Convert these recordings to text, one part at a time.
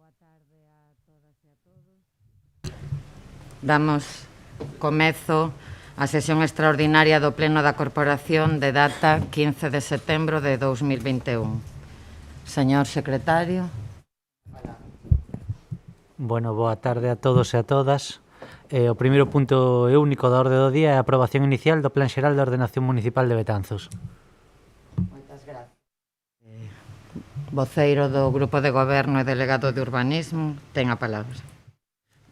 boa tarde a todas e a todos. Damos comezo a sesión extraordinaria do Pleno da Corporación de data 15 de setembro de 2021. Señor secretario. Bueno, boa tarde a todos e a todas. O primeiro punto e único da orde do día é a aprobación inicial do Plan Xeral de Ordenación Municipal de Betanzos. Moitas gracias. Voceiro do Grupo de Goberno e delegado de Urbanismo, ten a palabra.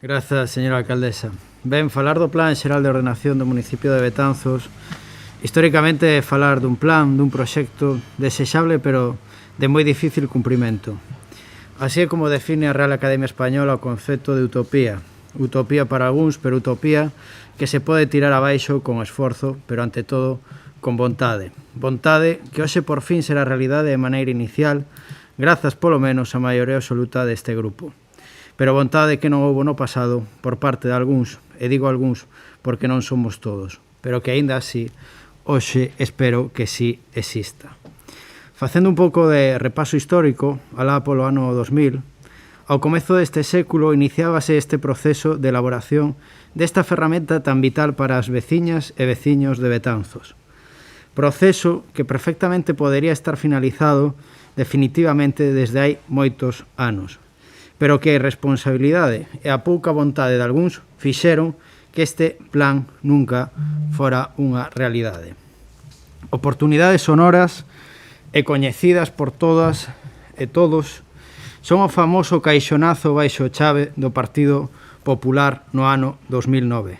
Grazas, señora alcaldesa. Ben, falar do Plan Xeral de Ordenación do municipio de Betanzos históricamente é falar dun plan, dun proxecto desexable pero de moi difícil cumprimento. Así é como define a Real Academia Española o concepto de utopía. Utopía para algúns, pero utopía que se pode tirar abaixo con esforzo, pero ante todo con vontade. Vontade que hoxe por fin será realidade de maneira inicial, grazas polo menos a maioría absoluta deste grupo. Pero vontade que non houbo no pasado por parte de algúns, e digo algúns porque non somos todos, pero que aínda así hoxe espero que sí exista. Facendo un pouco de repaso histórico, alá polo ano 2000, ao comezo deste século iniciábase este proceso de elaboración desta ferramenta tan vital para as veciñas e veciños de Betanzos. Proceso que perfectamente podería estar finalizado definitivamente desde hai moitos anos, pero que a responsabilidade e a pouca vontade de algúns fixeron que este plan nunca fora unha realidade. Oportunidades sonoras e coñecidas por todas e todos son o famoso caixonazo baixo chave do Partido Popular no ano 2009,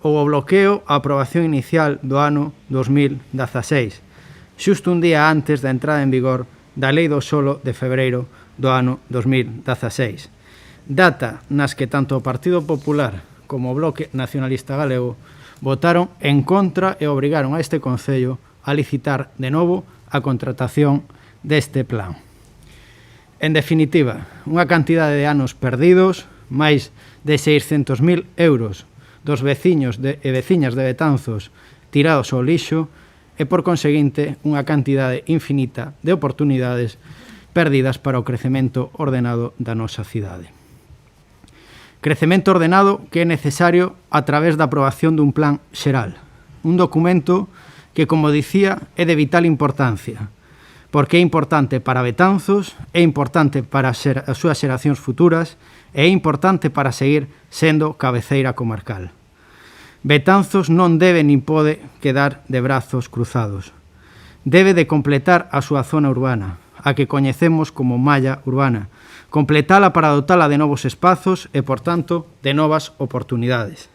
ou o bloqueo á aprobación inicial do ano 2016, xusto un día antes da entrada en vigor da Lei do Solo de febreiro do ano 2016, data nas que tanto o Partido Popular como o Bloque Nacionalista Galego votaron en contra e obrigaron a este Concello a licitar de novo a contratación deste plan. En definitiva, unha cantidade de anos perdidos, máis de 600.000 euros dos veciños e veciñas de Betanzos tirados ao lixo e, por conseguinte, unha cantidade infinita de oportunidades perdidas para o crecemento ordenado da nosa cidade. Crecemento ordenado que é necesario a través da aprobación dun plan xeral, un documento que, como dicía, é de vital importancia, porque é importante para Betanzos, é importante para as súas xeracións futuras e é importante para seguir sendo cabeceira comarcal. Betanzos non debe nin pode quedar de brazos cruzados. Debe de completar a súa zona urbana, a que coñecemos como malla urbana, completala para dotala de novos espazos e, por tanto, de novas oportunidades.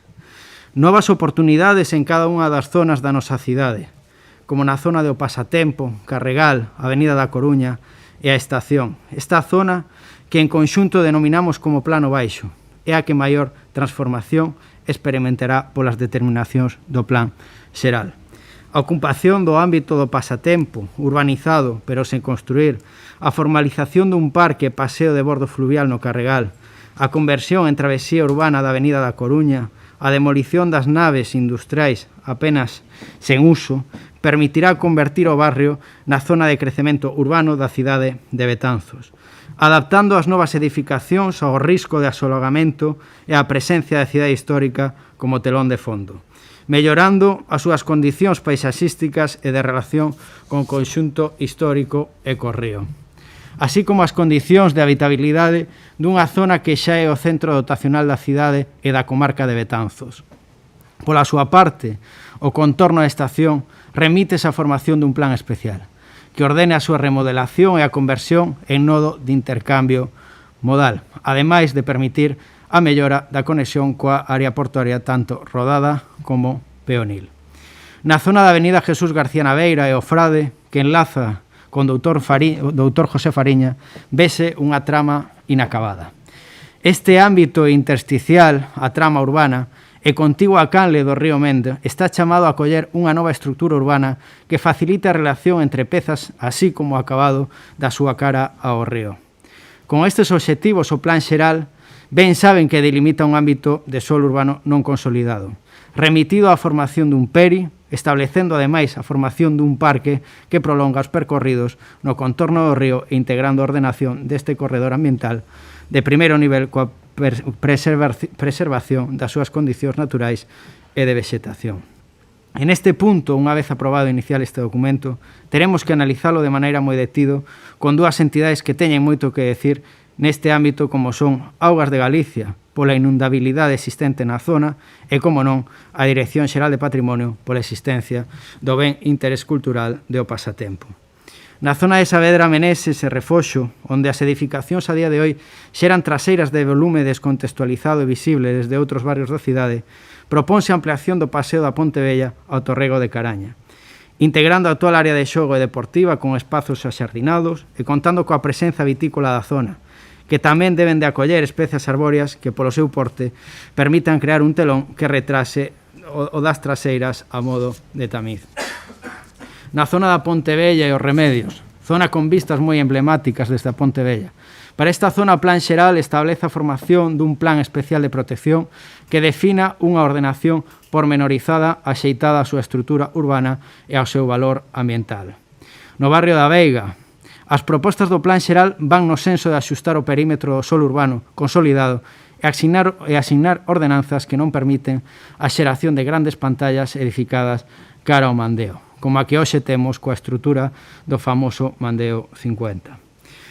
Novas oportunidades en cada unha das zonas da nosa cidade, como na zona do Pasatempo, Carregal, Avenida da Coruña e a Estación. Esta zona que en conxunto denominamos como Plano Baixo é a que maior transformación experimentará polas determinacións do Plan Xeral. A ocupación do ámbito do Pasatempo, urbanizado pero sen construir, a formalización dun parque paseo de bordo fluvial no Carregal, a conversión en travesía urbana da Avenida da Coruña, a demolición das naves industriais apenas sen uso, permitirá convertir o barrio na zona de crecemento urbano da cidade de Betanzos, adaptando as novas edificacións ao risco de asolagamento e á presencia da cidade histórica como telón de fondo, mellorando as súas condicións paisaxísticas e de relación con o conxunto histórico e co río, así como as condicións de habitabilidade dunha zona que xa é o centro dotacional da cidade e da comarca de Betanzos. Pola súa parte, o contorno da estación remítese á formación dun plan especial, que ordene a súa remodelación e a conversión en nodo de intercambio modal, ademais de permitir a mellora da conexión coa área portuaria tanto rodada como peonil. Na zona da avenida Jesús García Naveira e o Frade, que enlaza con Doutor José Fariña, vese unha trama inacabada. Este ámbito intersticial, a trama urbana, e contigua a canle do río Mende, está chamado a coller unha nova estrutura urbana que facilite a relación entre pezas, así como o acabado da súa cara ao río. Con estes obxectivos, o Plan Xeral ben saben que delimita un ámbito de solo urbano non consolidado, remitido á formación dun PERI, establecendo ademais a formación dun parque que prolonga os percorridos no contorno do río e integrando a ordenación deste corredor ambiental de primeiro nivel coa preservación das súas condicións naturais e de vexetación. En este punto, unha vez aprobado inicial este documento, teremos que analizalo de maneira moi detido con dúas entidades que teñen moito que decir neste ámbito, como son Augas de Galicia, pola inundabilidade existente na zona, e, como non, a Dirección Xeral de Patrimonio pola existencia do ben interés cultural de O Pasatempo. Na zona de Saavedra, Meneses e Refoxo, onde as edificacións a día de hoy xeran traseiras de volume descontextualizado e visible desde outros barrios da cidade, propónse a ampliación do paseo da Ponte Vella ao Torrego de Caraña, integrando a actual área de xogo e deportiva con espazos axardinados e contando coa presenza vitícola da zona, que tamén deben de acoller especies arbóreas que, polo seu porte, permitan crear un telón que retrase o das traseiras a modo de tamiz. Na zona da Ponte Vella e os Remedios, zona con vistas moi emblemáticas desde a Ponte Vella. Para esta zona, o Plan Xeral establece a formación dun plan especial de protección que defina unha ordenación pormenorizada axeitada á súa estrutura urbana e ao seu valor ambiental. No barrio da Veiga, as propostas do Plan Xeral van no senso de axustar o perímetro do solo urbano consolidado e asignar ordenanzas que non permiten a xeración de grandes pantallas edificadas cara ao Mandeo, como a que hoxe temos coa estrutura do famoso Mandeo 50.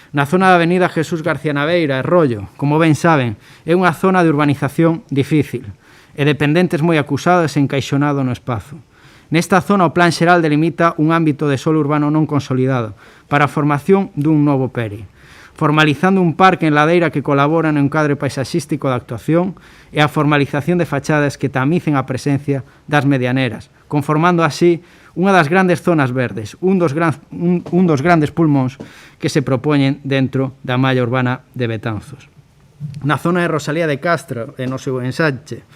Na zona da avenida Jesús García Naveira e Rollo, como ben saben, é unha zona de urbanización difícil e de pendentes moi acusadas e encaixonado no espazo. Nesta zona, o Plan Xeral delimita un ámbito de solo urbano non consolidado para a formación dun novo PERI, formalizando un parque en ladeira que colabora no encadre paisaxístico da actuación e a formalización de fachadas que tamicen a presencia das medianeras, conformando así unha das grandes zonas verdes, un dos grandes pulmóns que se propoñen dentro da malla urbana de Betanzos. Na zona de Rosalía de Castro, e no seu ensanche,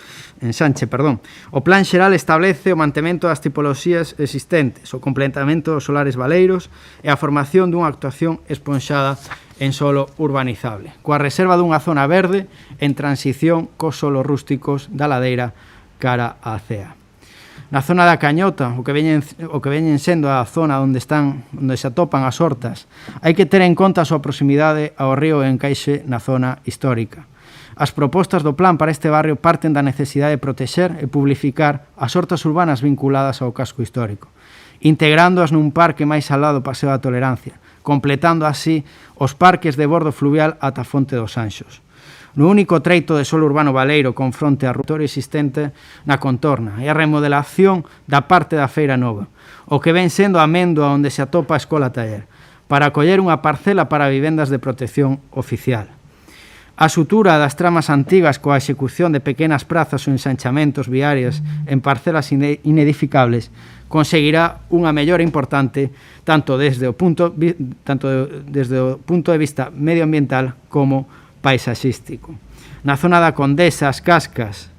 o Plan Xeral establece o mantemento das tipoloxías existentes, o completamento dos solares valeiros e a formación dunha actuación esponxada en solo urbanizable, coa reserva dunha zona verde en transición cos solos rústicos da ladeira cara á cea. Na zona da Cañota, o que veñen sendo a zona onde se atopan as hortas, hai que ter en conta a súa proximidade ao río e encaixe na zona histórica. As propostas do plan para este barrio parten da necesidade de protexer e publificar as hortas urbanas vinculadas ao casco histórico, integrándoas nun parque máis ao lado do Paseo da Tolerancia, completando así os parques de bordo fluvial ata a Fonte dos Anxos. No único treito de solo urbano baleiro con fronte a rutorio existente na contorna e a remodelación da parte da Feira Nova, o que ven sendo a Méndoa onde se atopa a Escola Taller, para acoller unha parcela para vivendas de protección oficial. A sutura das tramas antigas coa execución de pequenas prazas ou ensanchamentos viarios en parcelas inedificables conseguirá unha mellora importante tanto desde o punto de vista medioambiental como paisaxístico. Na zona da Condesa, as Cascas,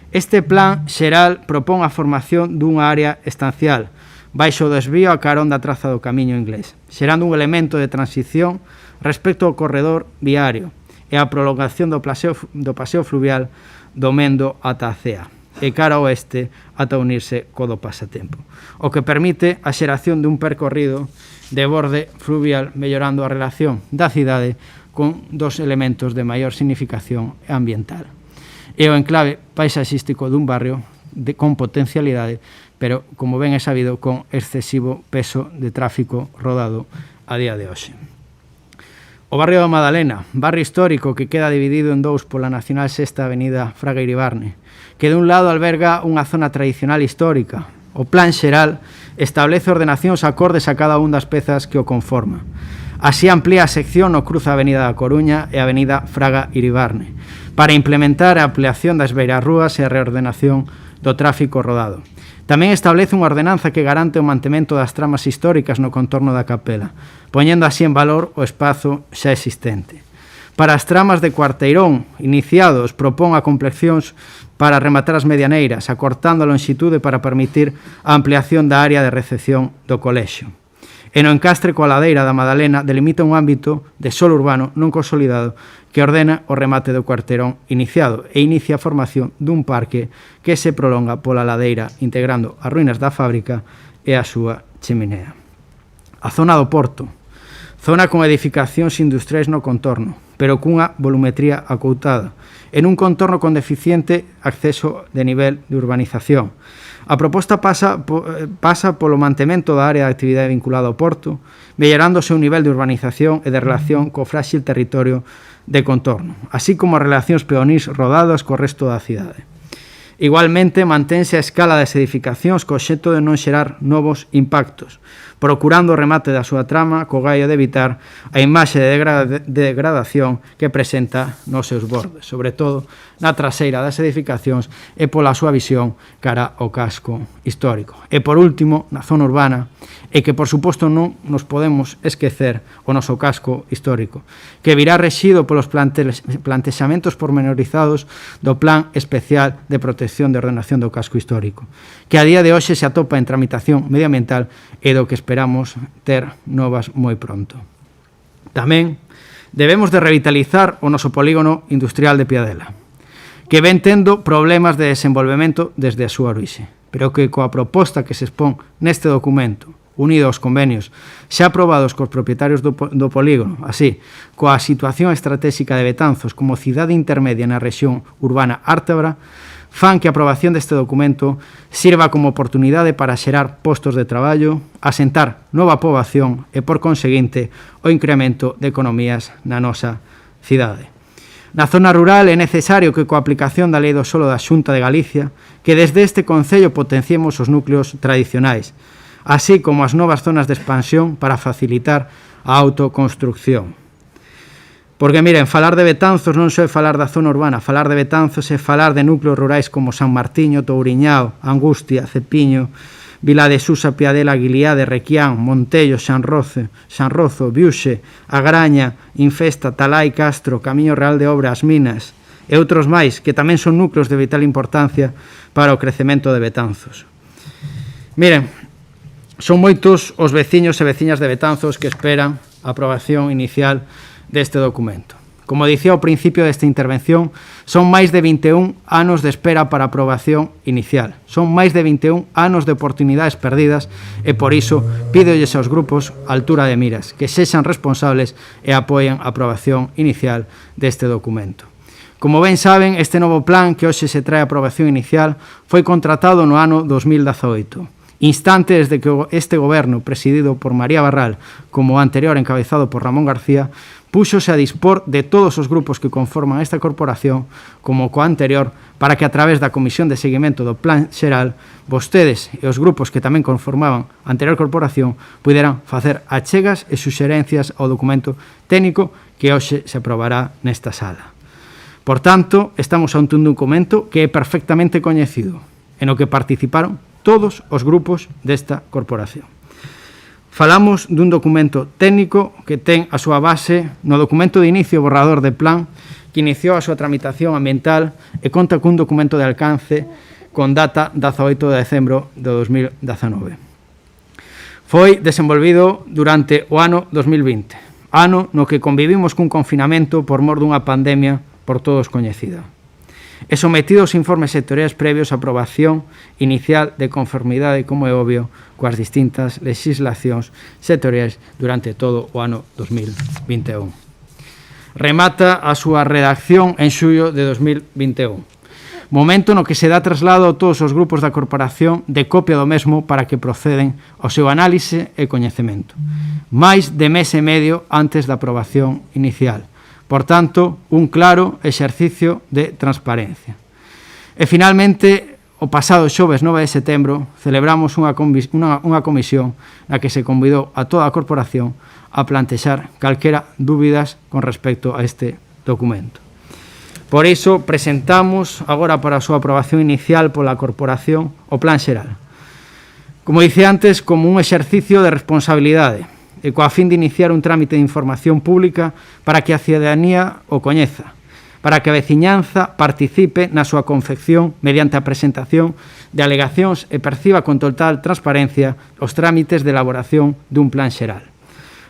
este Plan Xeral propón a formación dunha área estancial baixo o desvío a carón da traza do Camiño Inglés, xerando un elemento de transición respecto ao corredor viario e a prolongación do paseo fluvial do Mendo ata a Cea e cara ao oeste ata unirse co do Pasatempo, o que permite a xeración dun percorrido de borde fluvial mellorando a relación da cidade con dos elementos de maior significación ambiental. É o enclave paisaxístico dun barrio con potencialidade, pero, como ben é sabido, con excesivo peso de tráfico rodado a día de hoxe. O barrio da Madalena, barrio histórico que queda dividido en dous pola Nacional 6ª Avenida Fraga Iribarne, que de un lado alberga unha zona tradicional histórica. O Plan Xeral establece ordenacións acordes a cada unha das pezas que o conforma. Así amplía a sección no cruce a Avenida da Coruña e a Avenida Fraga Iribarne, para implementar a ampliación das beirarrúas e a reordenación do tráfico rodado. Tamén establece unha ordenanza que garante o mantemento das tramas históricas no contorno da capela, poñendo así en valor o espazo xa existente. Para as tramas de Cuarteirón iniciados, propón a complexións para rematar as medianeiras, acortando a longitude para permitir a ampliación da área de recepción do colexio. E no encastre coa ladeira da Madalena delimita un ámbito de solo urbano non consolidado que ordena o remate do Cuarteirón iniciado e inicia a formación dun parque que se prolonga pola ladeira integrando as ruínas da fábrica e a súa chimenea. A zona do Porto, zona con edificacións industriais no contorno, pero cunha volumetría acoutada, en un contorno con deficiente acceso de nivel de urbanización. A proposta pasa polo mantemento da área de actividade vinculada ao porto, mellorándose o nivel de urbanización e de relación co frágil territorio de contorno, así como as relacións peonís rodadas co resto da cidade. Igualmente, mantense a escala das edificacións co obxecto de non xerar novos impactos, procurando o remate da súa trama co gaio de evitar a imaxe de degradación que presenta nos seus bordes, sobre todo na traseira das edificacións e pola súa visión cara ao casco histórico. E, por último, na zona urbana, e que, por suposto, non nos podemos esquecer o noso casco histórico, que virá rexido polos plantexamentos pormenorizados do Plan Especial de Protección de Ordenación do Casco Histórico, que a día de hoxe se atopa en tramitación medioambiental e do que esperamos ter novas moi pronto. Tamén debemos de revitalizar o noso polígono industrial de Piadela, que ven tendo problemas de desenvolvemento desde a súa orixe, pero que coa proposta que se expón neste documento, unido aos convenios xa aprobados cos propietarios do polígono, así, coa situación estratégica de Betanzos como cidade intermedia na rexión urbana ártabra, fan que a aprobación deste documento sirva como oportunidade para xerar postos de traballo, asentar nova poboación e, por conseguinte, o incremento de economías na nosa cidade. Na zona rural é necesario que coa aplicación da Lei do Solo da Xunta de Galicia que desde este concello potenciemos os núcleos tradicionais, así como as novas zonas de expansión para facilitar a autoconstrucción. Porque, miren, falar de Betanzos non só é falar da zona urbana, falar de Betanzos é falar de núcleos rurais como San Martiño, Touriñao, Angustia, Cepiño, Vila de Susa, Piadela, Guiliade, Requián, Montello, Sanrozo, Biuxe, Agraña, Infesta, Talai, Castro, Camiño Real de Obra, As Minas e outros máis que tamén son núcleos de vital importancia para o crecemento de Betanzos. Miren, son moitos os veciños e veciñas de Betanzos que esperan a aprobación inicial deste documento. Como dicía ao principio desta intervención, son máis de 21 anos de espera para a aprobación inicial. Son máis de 21 anos de oportunidades perdidas e, por iso, pídolles aos grupos altura de miras que sexan responsables e apoien a aprobación inicial deste documento. Como ben saben, este novo plan que hoxe se trae a aprobación inicial foi contratado no ano 2018. Instante desde que este goberno, presidido por María Barral, como o anterior encabezado por Ramón García, púxose a dispor de todos os grupos que conforman esta corporación, como co anterior, para que a través da Comisión de Seguimento do Plan Xeral, vostedes e os grupos que tamén conformaban a anterior corporación puderan facer achegas e suxerencias ao documento técnico que hoxe se aprobará nesta sala. Por tanto, estamos ante un documento que é perfectamente coñecido, en o que participaron todos os grupos desta corporación. Falamos dun documento técnico que ten a súa base no documento de inicio borrador de plan que iniciou a súa tramitación ambiental e conta cun documento de alcance con data 18 de decembro de 2019. Foi desenvolvido durante o ano 2020, ano no que convivimos cun confinamento por mor dunha pandemia por todos coñecida, e sometido aos informes sectoriais previos a aprobación inicial de conformidade, como é obvio, coas distintas legislacións sectoriais durante todo o ano 2021. Remata a súa redacción en xullo de 2021, momento no que se dá traslado a todos os grupos da corporación de copia do mesmo para que proceden ao seu análise e coñecemento, máis de mes e medio antes da aprobación inicial. Por tanto, un claro exercicio de transparencia. E, finalmente, o pasado xoves 9 de setembro, celebramos unha comisión na que se convidou a toda a corporación a plantexar calquera dúbidas con respecto a este documento. Por iso, presentamos agora para a súa aprobación inicial pola corporación o Plan Xeral. Como dicía antes, como un exercicio de responsabilidade, e coa fin de iniciar un trámite de información pública para que a cidadanía o coñeza, para que a veciñanza participe na súa confección mediante a presentación de alegacións e perciba con total transparencia os trámites de elaboración dun plan xeral,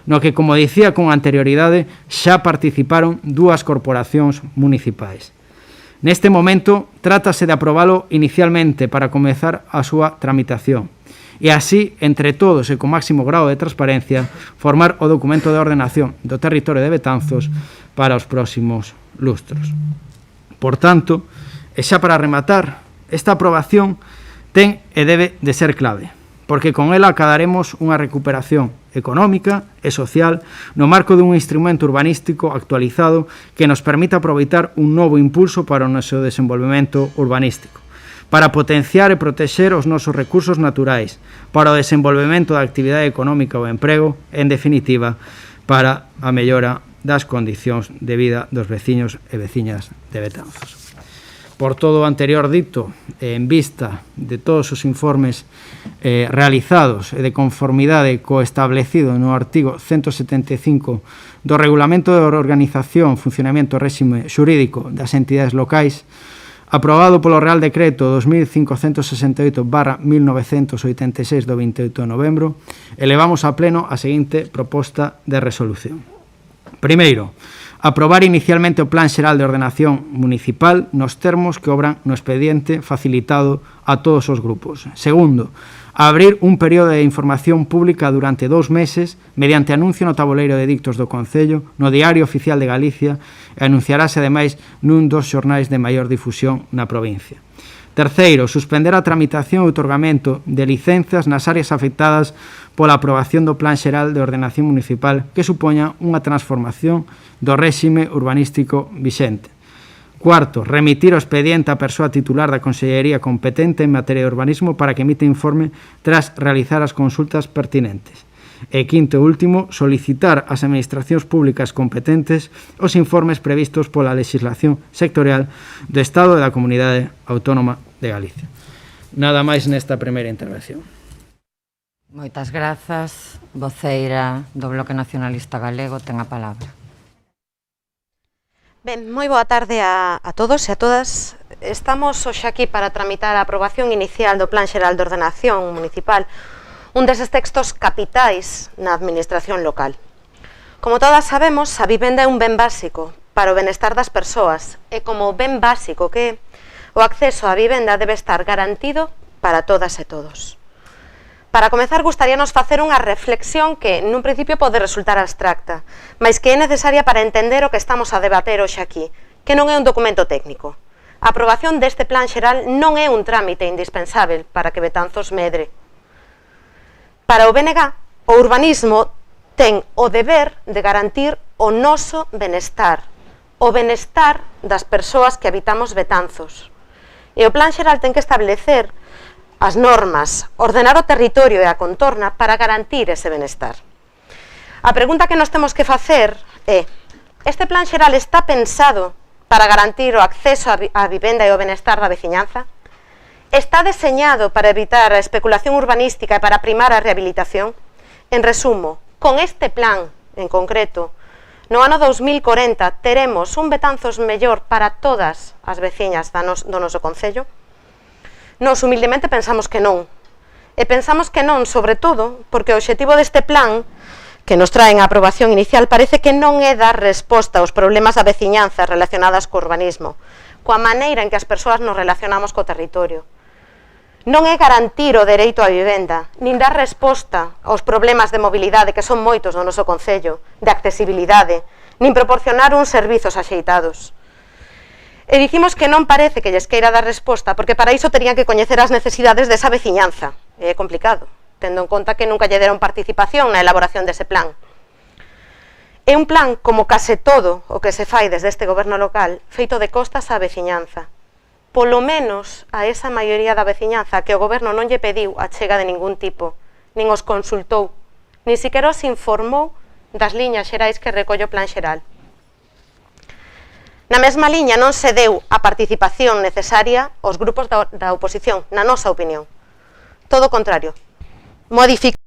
no que, como dicía con anterioridade, xa participaron dúas corporacións municipais. Neste momento, trátase de aprobalo inicialmente para comezar a súa tramitación e así, entre todos e con máximo grado de transparencia, formar o documento de ordenación do territorio de Betanzos para os próximos lustros. Por tanto, e xa para rematar, esta aprobación ten e debe de ser clave, porque con ela acadaremos unha recuperación económica e social no marco dun instrumento urbanístico actualizado que nos permita aproveitar un novo impulso para o noso desenvolvemento urbanístico, para potenciar e protexer os nosos recursos naturais, para o desenvolvemento da actividade económica ou emprego, en definitiva, para a mellora das condicións de vida dos veciños e veciñas de Betanzos. Por todo o anterior dito, en vista de todos os informes realizados e de conformidade co establecido no artigo 175 do Regulamento de Organización, Funcionamento e Réxime Xurídico das Entidades Locais, aprobado polo Real Decreto 2568/1986 do 28 de novembro, elevamos a pleno a seguinte proposta de resolución. Primeiro, aprobar inicialmente o Plan Xeral de Ordenación Municipal nos termos que obran no expediente facilitado a todos os grupos. Segundo, abrir un período de información pública durante 2 meses mediante anuncio no tabuleiro de dictos do Concello, no Diario Oficial de Galicia e anunciarase ademais nun dos xornais de maior difusión na provincia. Terceiro, suspender a tramitación e outorgamento de licenzas nas áreas afectadas pola aprobación do Plan Xeral de Ordenación Municipal que supoña unha transformación do réxime urbanístico vixente. Cuarto, remitir o expediente á persoa titular da Consellería competente en materia de urbanismo para que emita informe tras realizar as consultas pertinentes. E quinto e último, solicitar ás administracións públicas competentes os informes previstos pola legislación sectorial do Estado e da Comunidade Autónoma de Galicia. Nada máis nesta primeira intervención. Moitas grazas. Voceira do Bloque Nacionalista Galego ten a palabra. Ben, moi boa tarde a todos e a todas. Estamos hoxe aquí para tramitar a aprobación inicial do Plan Xeral de Ordenación Municipal, un deses textos capitais na administración local. Como todas sabemos, a vivenda é un ben básico para o benestar das persoas e como ben básico que é, o acceso á vivenda debe estar garantido para todas e todos. Para comezar, gustaríanos facer unha reflexión que, nun principio, pode resultar abstracta, mas que é necesaria para entender o que estamos a debater hoxe aquí, que non é un documento técnico. A aprobación deste Plan Xeral non é un trámite indispensável para que Betanzos medre. Para o BNG, o urbanismo ten o deber de garantir o noso benestar, o benestar das persoas que habitamos Betanzos. E o Plan Xeral ten que establecer as normas, ordenar o territorio e a contorna para garantir ese benestar. A pregunta que nos temos que facer é: este Plan Xeral está pensado para garantir o acceso á vivenda e o benestar da veciñanza? Está deseñado para evitar a especulación urbanística e para primar a rehabilitación? En resumo, con este plan en concreto, no ano 2040 teremos un Betanzos mellor para todas as veciñas do noso concello? Nos humildemente pensamos que non. E pensamos que non, sobre todo, porque o obxectivo deste plan que nos traen a aprobación inicial parece que non é dar resposta aos problemas da veciñanza relacionadas co urbanismo, coa maneira en que as persoas nos relacionamos co territorio. Non é garantir o dereito á vivenda, nin dar resposta aos problemas de mobilidade que son moitos no noso concello, de accesibilidade, nin proporcionar uns servizos axeitados. E dicimos que non parece que lles queira dar resposta, porque para iso terían que coñecer as necesidades desa veciñanza. É complicado, tendo en conta que nunca lle deron participación na elaboración dese plan. É un plan, como case todo o que se fai desde este goberno local, feito de costas á veciñanza. Polo menos a esa maioría da veciñanza que o goberno non lle pediu a chega de ningún tipo, nin os consultou, nin sequera os informou das liñas xerais que recolle o Plan Xeral. Na mesma liña non se deu a participación necesaria aos grupos da oposición, na nosa opinión. Todo o contrario. Modificar